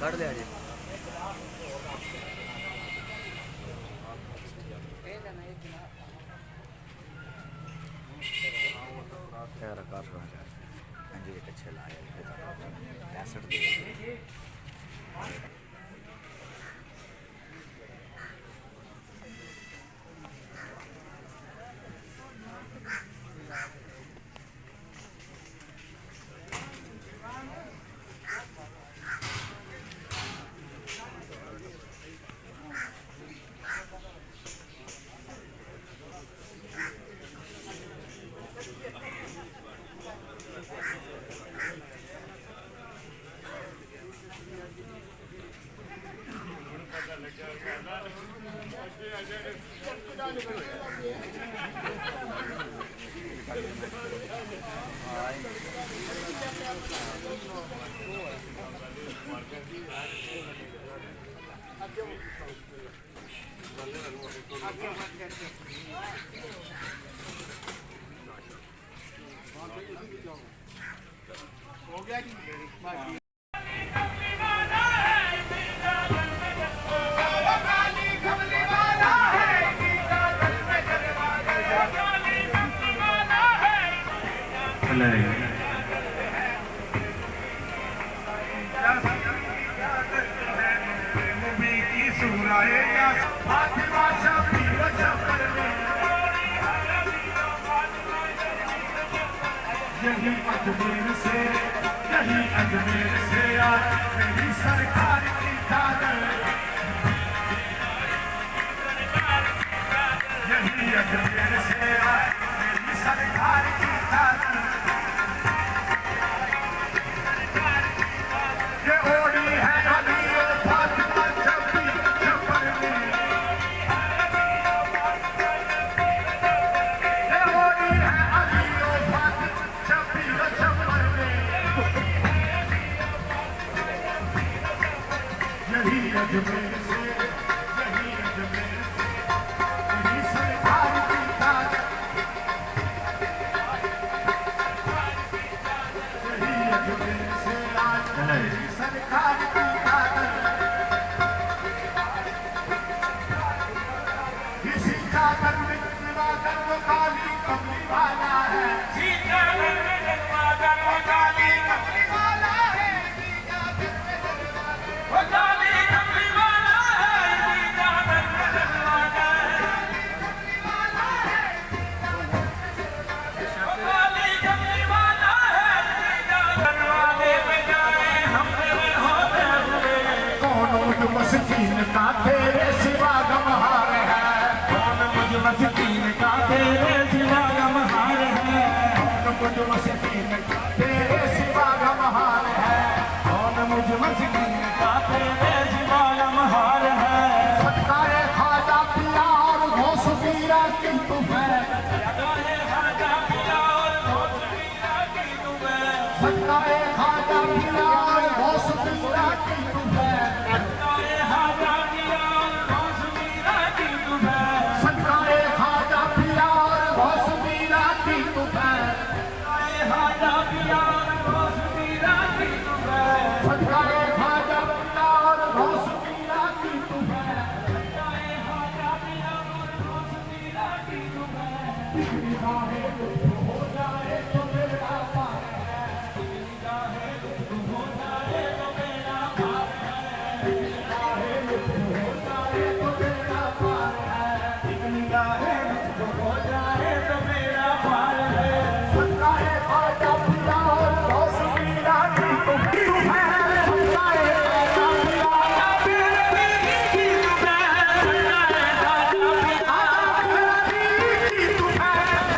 कर दे अरे यार कर रहा है अंजी के अच्छे लाए 65 दे हो गया जी अजमेर से यही अजमेर से मेरी सरकार की चादर यही अजमेर से मेरी सरकार की चादर ये ओढ़ी है अली और फातिमा जबी जबर में ये ओढ़ी है अली और फातिमा जबी जबर में यही अजमेर से यही अजमेर से मेरी सरकार की चादर यही अजमेर से मेरी सरकार की चादर इसी चादर में जलवागर वो काली कमली वाला है इसी चादर में जलवागर वो काली कमली वाला है इसी चादर में जलवागर वो काली कमली वाला है इसी चादर में जलवागर कमली वाला है वो काली कमली वाला है इसी चादर वाले पे जाए हम तेरे होते हुए कौन मुझ मस्कीन का तेरे सिवा गमहार है कौन मुझ मस्कीन का तेरे सिवा गमहार है कौन मुझ मस्कीन का तेरे सिवा गमहार है कौन मुझ मस्कीन का तेरे सिवा गमहार है सत्कारे खाजा पिया और घोष पीरा की तुम्हें सत्कारे खाजा पिया और घोष पीरा की तुम्हें सत्कारे खाजा पिया और घोष पीरा की तुम्हें सत्कारे खाजा पिया और घोष पीरा की तुम्हें सत्कारे खाजा पिया और घोष पीरा की तुम्हें सत्कारे खाजा पिया और घोष पीरा की तुम्हें सत्कारे खाजा पिया और घोष पीरा की तुम्हें सत्कारे खाजा पिया और घोष पीरा की तुम्हें निगाहें लुत्फ हो जाए तो मेरा पार है निगाहें लुत्फ हो जाए तो मेरा पार है निगाहें लुत्फ हो जाए तो मेरा पार है निगाहें लुत्फ हो जाए तो मेरा पार है सत्कारे खाजा पिया और घोष पीरा की तुम्हें सत्कारे खाजा पिया की तुम्हें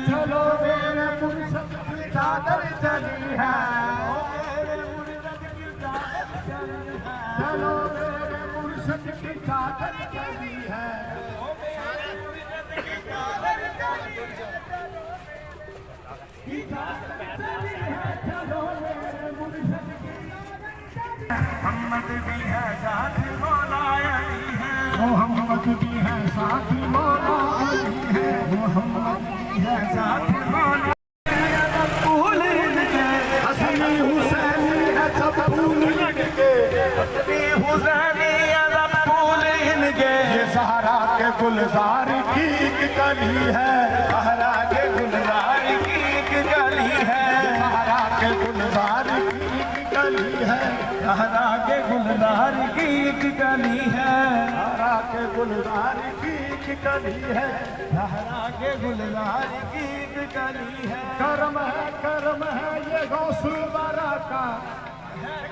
चलो मेरे मुर्शद की चादर चली है, चलो मेरे मुर्शद की चादर चली है। मोहम्मद भी है साथ मौला अली है, मोहम्मद भी है साथ मौला अली है, मोहम्मद भी है साथ मौला फूल इनके हसनी हुसैनी है सब फूल इनके, हसनी हुसैनी है सब फूल इनके। ये सहारा के गुलजार की एक गली है, सहारा के गुलजार की एक गली है, सहारा के गुलजार की एक गली है, सहारा के गुलजार की एक गली है, सहारा के गुलजार की एक गली है, सहारा के गुलजार की एक गली है। करम है ये गौसुल वाला का,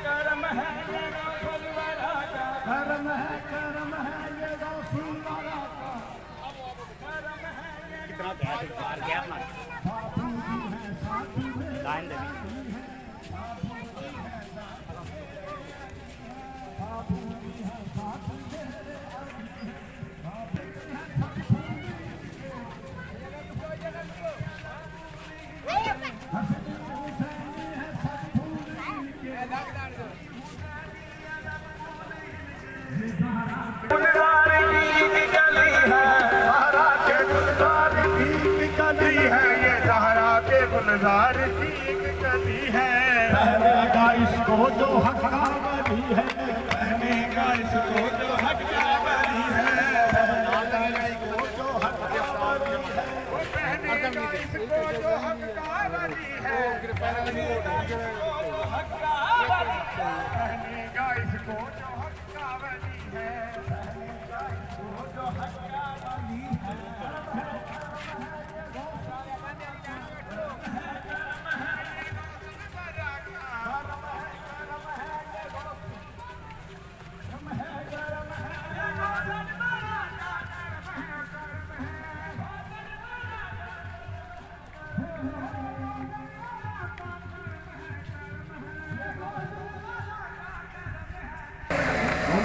करम है ये गौसुल वाला का, करम है ये गौसुल वाला का, करम है ये कितना प्यार गया अपना गायन देवी गुलजार की एक गली है, कहनेगा इसको जो हक्का वली है, कहनेगा इसको जो हक्का वली है, कहनेगा इसको जो हक्का वली है, कहनेगा इसको जो हक्का वली है, कहनेगा इसको जो हक्का वली है, कहनेगा इसको जो हक्का वली है, कहनेगा इसको जो हक्का वली है।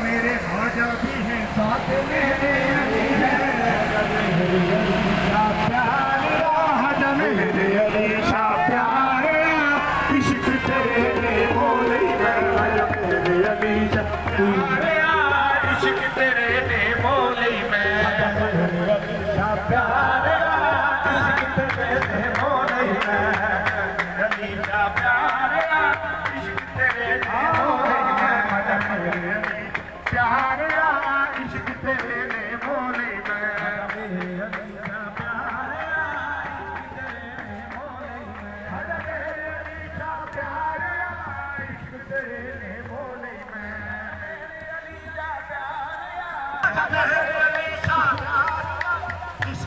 मेरे ख्वाजा भी हैं साथ मेरे अली है, प्यारे ख्वाजा मेरे अली शाह प्यारे, इश्क तेरे बोले मेरे अली शाह प्यारे, इश्क तेरे बोले मेरे अली शाह प्यारे, इश्क तेरे बोले मेरे अली शाह प्यारे, इश्क तेरे बोले मेरे प्यारे, इश्क तेरे बोले मेरे अली शाह प्यारे, इश्क तेरे बोले मेरे अली शाह प्यारे, इश्क तेरे बोले मेरे अली शाह प्यारे, इश्क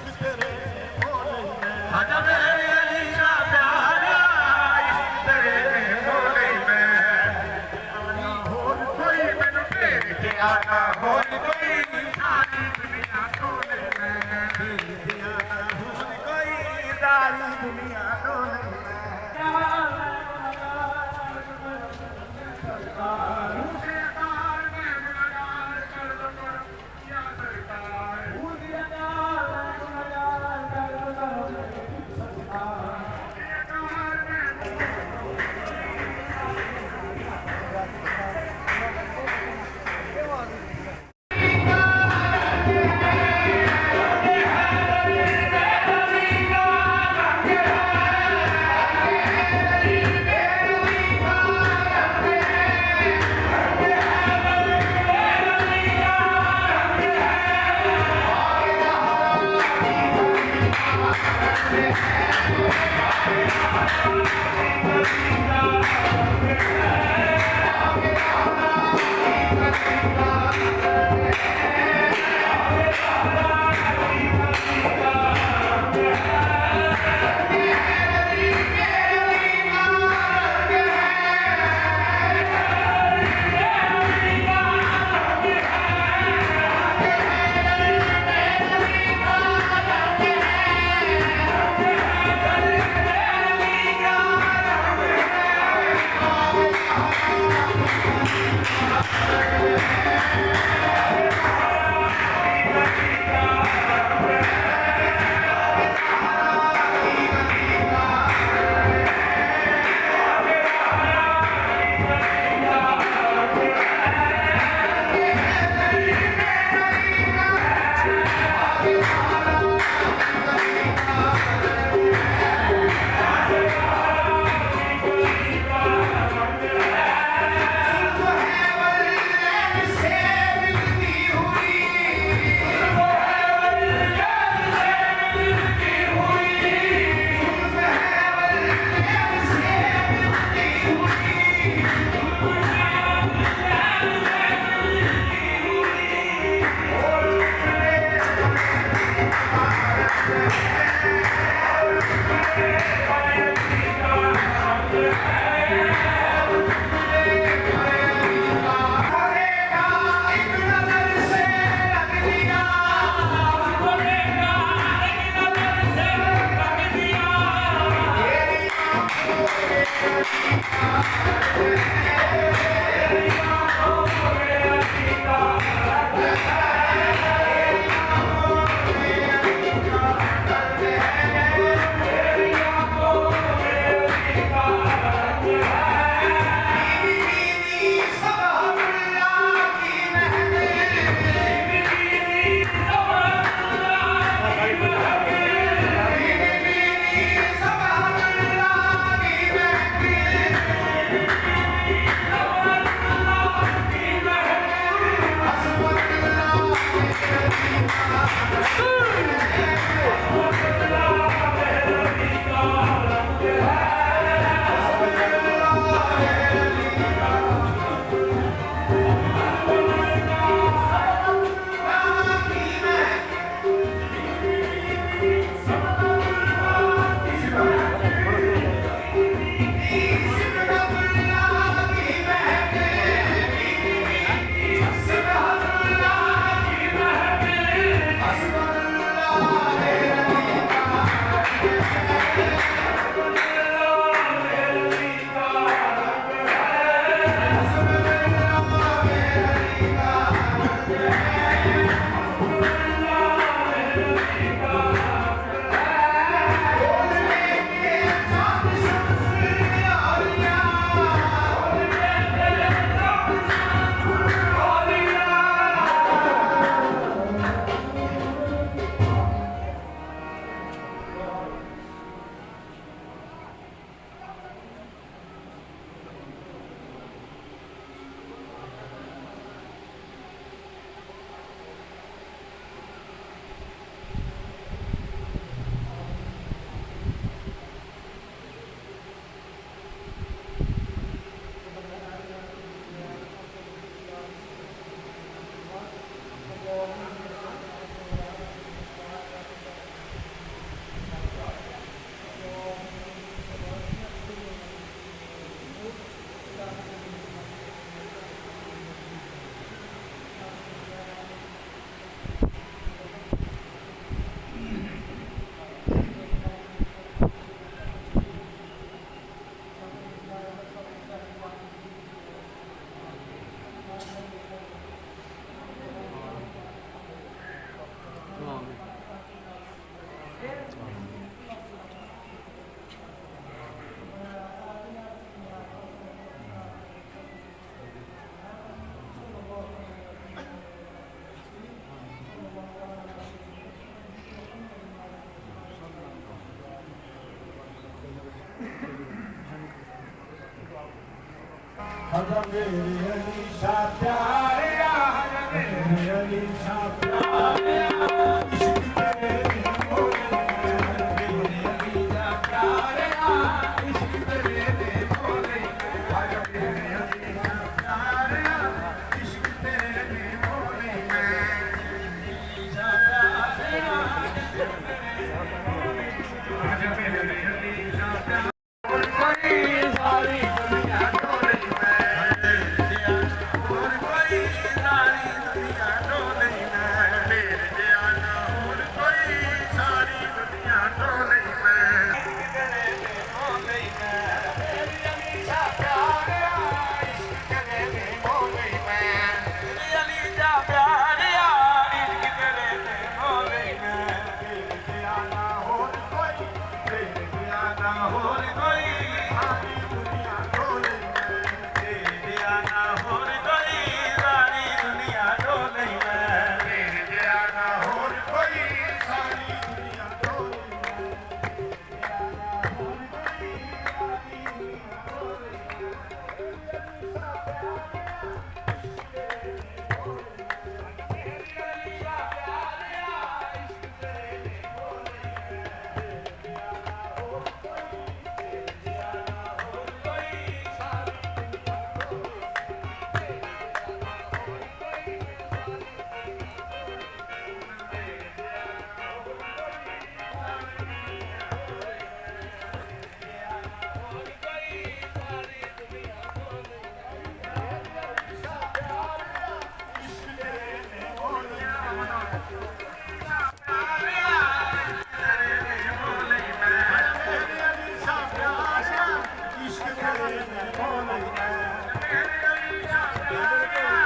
हज़म मेरे अली शाह प्यारिया, हज़म मेरे अली शाह प्यारिया, इश्क तेरे मोले मेरे अली शाह प्यारिया, इश्क तेरे मोले हज़म मेरे अली शाह प्यारिया, इश्क तेरे मोले मेरे अली शाह प्यारिया, हज़म मेरे अली शाह प्यारिया। कोई सारी दुनिया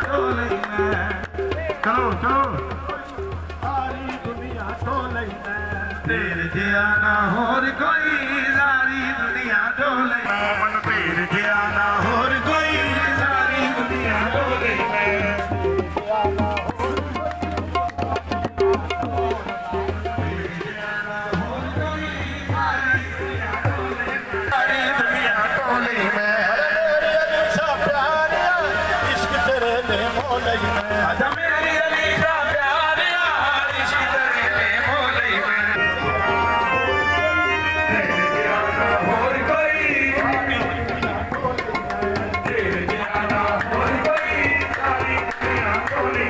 डोले चलो चलो सारी दुनिया डोले तेरे जिया ना होर कोई सारी दुनिया डोले मन तेरे जिया ना होर कोई सारी दुनिया डोले सारी दुनिया डोले मेरे अली शाह प्यारिया इश्क तेरे ने मोले में मेरी अली शाह प्यारिया इश्क तेरे ने मोले में तेरे जियाना होर कोई तेरे जियाना होर कोई सारी दुनिया डोले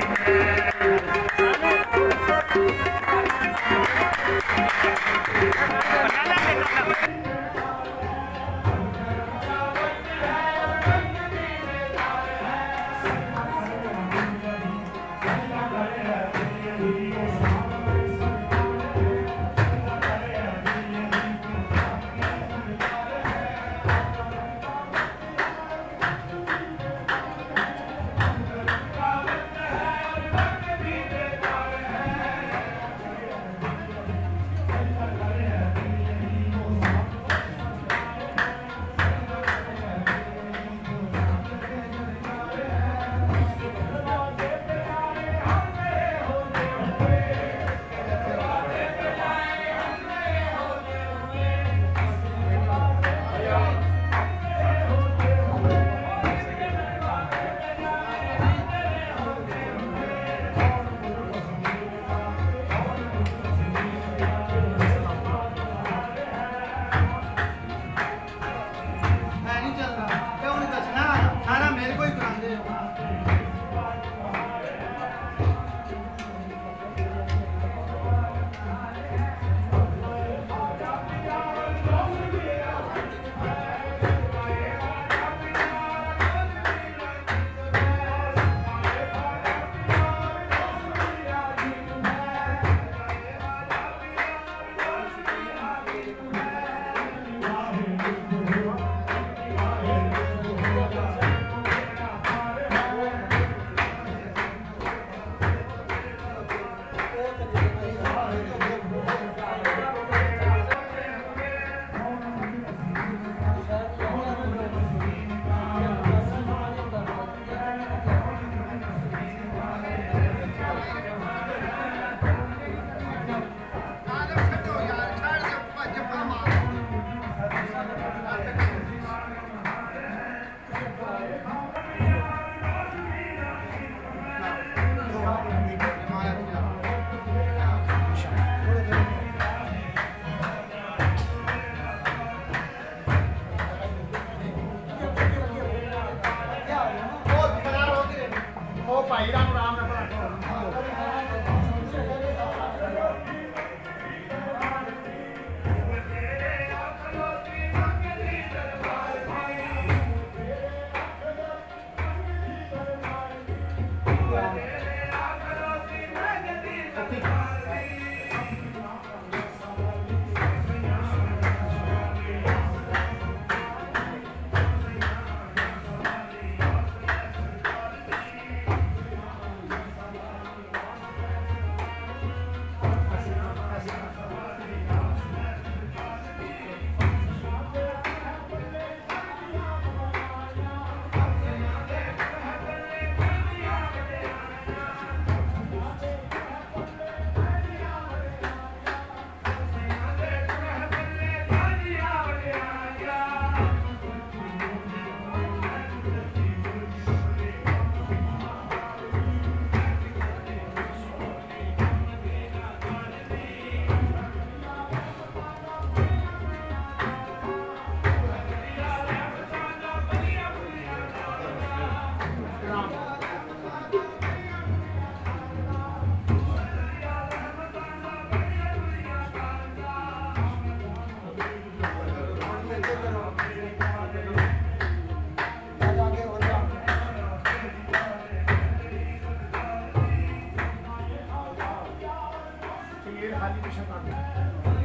क्लियर खाली पीछे कर दो।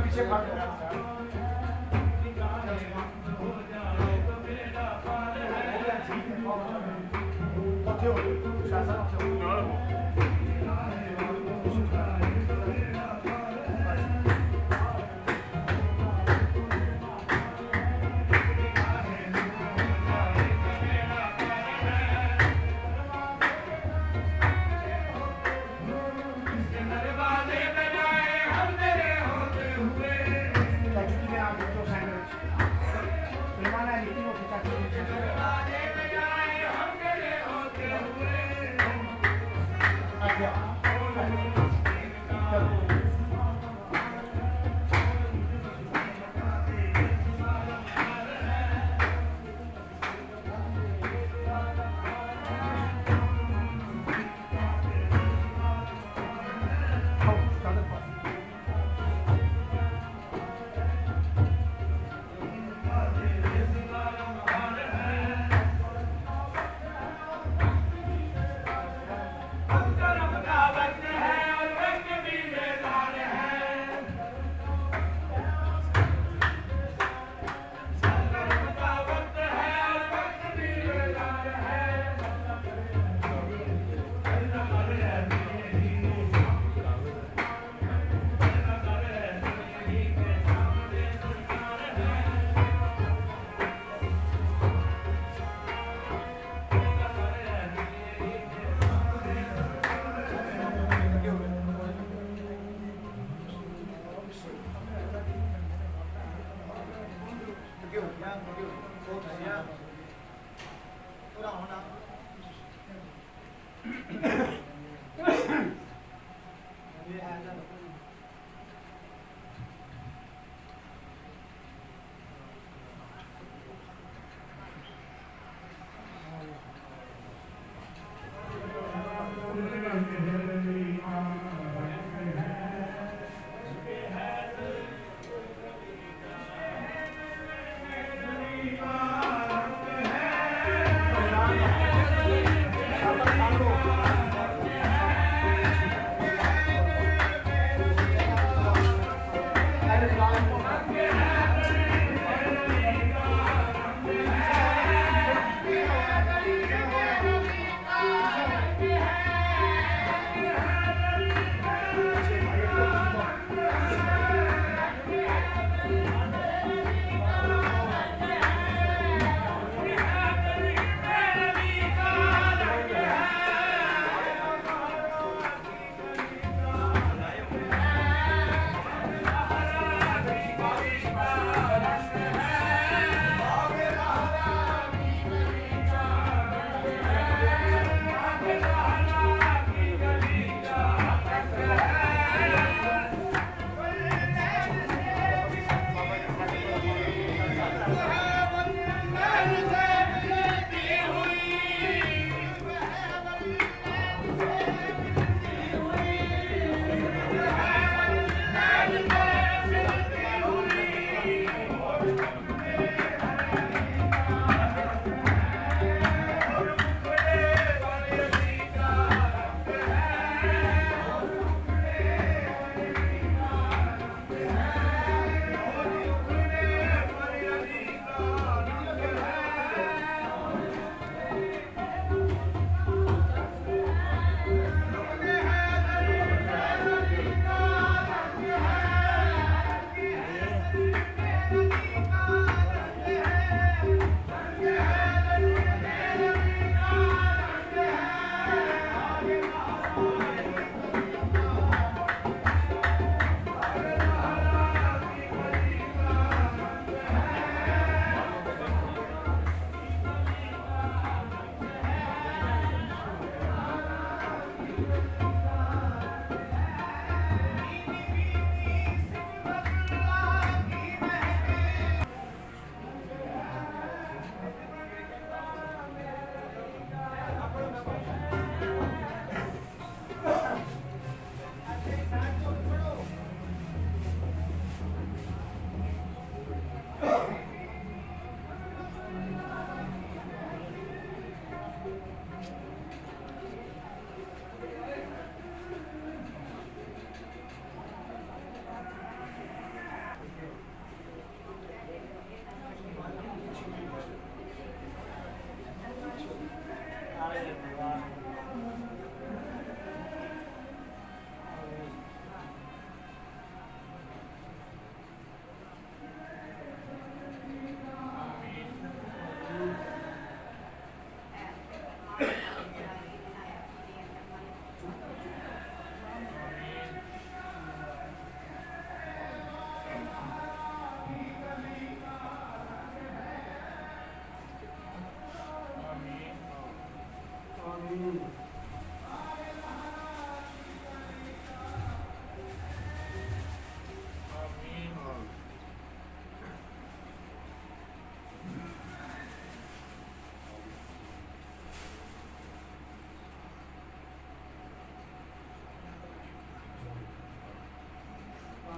पीछे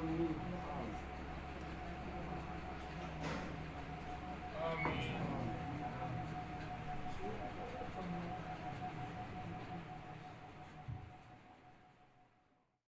की